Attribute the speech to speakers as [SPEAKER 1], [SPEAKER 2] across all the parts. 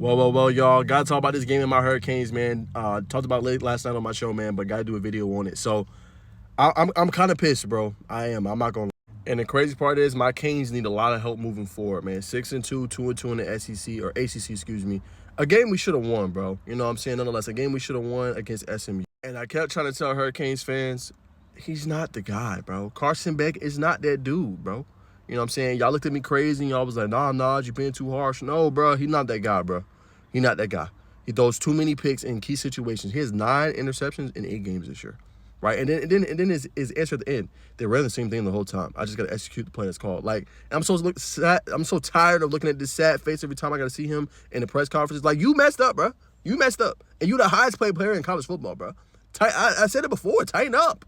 [SPEAKER 1] Well, y'all. Gotta talk about this game in my Hurricanes, man. Talked about late last night on my show, man, but gotta do a video on it. So I'm kind of pissed, bro. I am. I'm not gonna. And the crazy part is, my Canes need a lot of help moving forward, man. 6-2, 2-2 in the SEC or ACC, excuse me. A game we should have won, bro. You know what I'm saying? Nonetheless, a game we should have won against SMU. And I kept trying to tell Hurricanes fans, he's not the guy, bro. Carson Beck is not that dude, bro. You know what I'm saying? Y'all looked at me crazy and y'all was like, nah, you're being too harsh. No, bro, he's not that guy, bro. He's not that guy. He throws too many picks in key situations. He has 9 interceptions in 8 games this year, right? And then his answer at the end, they ran the same thing the whole time. I just got to execute the play that's called. Like, I'm so sad. I'm so tired of looking at this sad face every time I got to see him in the press conferences. Like, you messed up, bro. You messed up. And you the highest paid player in college football, bro. I said it before. Tighten up.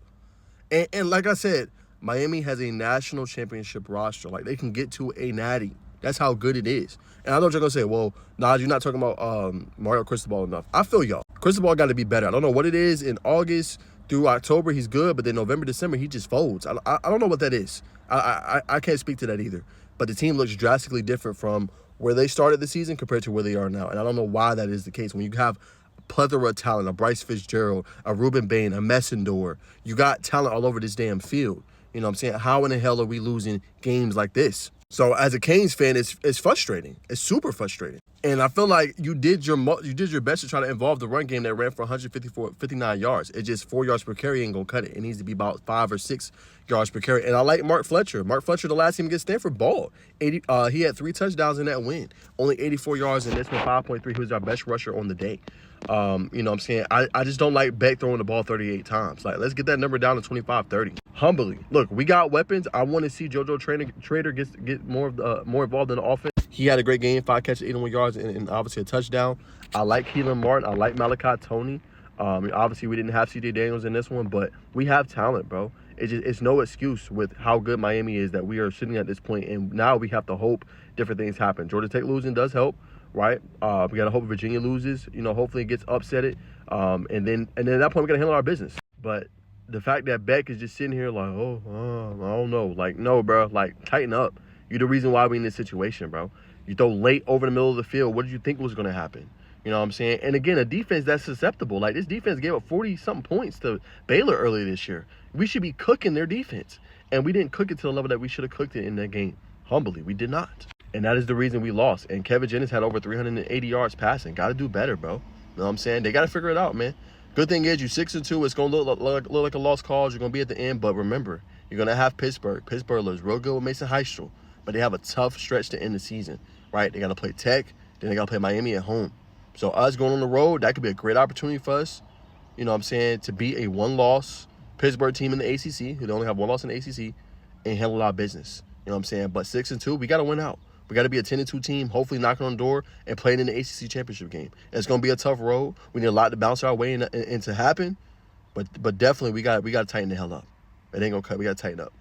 [SPEAKER 1] And like I said, Miami has a national championship roster. Like, they can get to a natty. That's how good it is. And I know what you're going to say, well, Najeh, you're not talking about Mario Cristobal enough. I feel y'all. Cristobal got to be better. I don't know what it is. In August through October, he's good. But then November, December, he just folds. I don't know what that is. I can't speak to that either. But the team looks drastically different from where they started the season compared to where they are now. And I don't know why that is the case. When you have a plethora of talent, a Bryce Fitzgerald, a Ruben Bain, a Messendor, you got talent all over this damn field. You know what I'm saying? How in the hell are we losing games like this? So as a Canes fan, it's frustrating. It's super frustrating. And I feel like you did your best to try to involve the run game that ran for 59 yards. It's just 4 yards per carry ain't going to cut it. It needs to be about 5 or 6 yards per carry. And I like Mark Fletcher. Mark Fletcher, the last team against Stanford, balled. He had 3 touchdowns in that win. Only 84 yards in this one, 5.3. He was our best rusher on the day. You know what I'm saying? I just don't like Beck throwing the ball 38 times. Like, let's get that number down to 25, 30. Humbly. Look, we got weapons. I want to see JoJo Trader get more involved in the offense. He had a great game, 5 catches, 81 yards, and obviously a touchdown. I like Keelan Martin. I like Malachi Tony. Obviously, we didn't have C.J. Daniels in this one, but we have talent, bro. It's no excuse with how good Miami is that we are sitting at this point, and now we have to hope different things happen. Georgia Tech losing does help, right? We got to hope Virginia loses. You know, hopefully it gets upsetted. And then at that point, we got to handle our business. But the fact that Beck is just sitting here like, I don't know. Like, no, bro. Like, tighten up. You're the reason why we're in this situation, bro. You throw late over the middle of the field. What did you think was going to happen? You know what I'm saying? And again, a defense that's susceptible. Like, this defense gave up 40-something points to Baylor earlier this year. We should be cooking their defense. And we didn't cook it to the level that we should have cooked it in that game. Humbly, we did not. And that is the reason we lost. And Kevin Jennings had over 380 yards passing. Got to do better, bro. You know what I'm saying? They got to figure it out, man. Good thing is, you 6-2. It's going to look like a lost cause. You're going to be at the end. But remember, you're going to have Pittsburgh. Pittsburgh looks real good with Mason Heistel. But they have a tough stretch to end the season, right? They got to play Tech. Then they got to play Miami at home. So us going on the road, that could be a great opportunity for us, you know what I'm saying, to beat a 1-loss Pittsburgh team in the ACC, who only have 1 loss in the ACC, and handle our business. You know what I'm saying? But 6-2, we got to win out. We got to be a 10-2 team, hopefully knocking on the door and playing in the ACC championship game. And it's going to be a tough road. We need a lot to bounce our way and to happen. But definitely we got to tighten the hell up. It ain't going to cut. We got to tighten up.